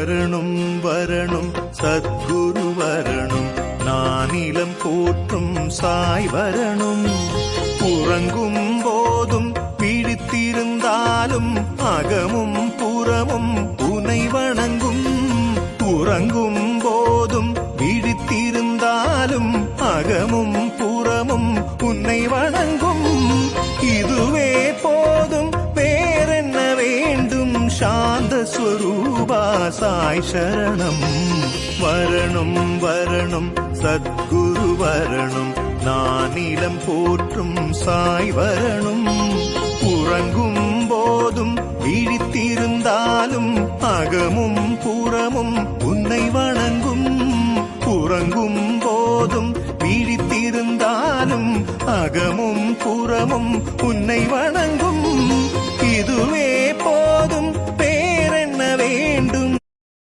வரணும் வரணும் சத்குரு வரணும், நானிலம் போற்றும் சாய் வரணும். உறங்கும் போதும் விழித்திருந்தாலும் அகமும் புறமும் உனை வணங்கும். உறங்கும் போதும் விழித்திருந்தாலும் அகமும் புறமும் உன்னை வணங்கும். இதுவே போதும் வேறென்ன வேண்டும், சாந்த ஸ்வரூபா சாய் சரணம். வரணும் வரணும் சத்குரு வரணும், நானிலம் போற்றும் சாய் வரணும். உறங்கும் போதும் விழித்திருந்தாலும் அகமும் புறமும் உன்னை வணங்கும். உறங்கும் போதும் விழித்திருந்தாலும் அகமும் புறமும் உன்னை வணங்கும். இதுவே போதும்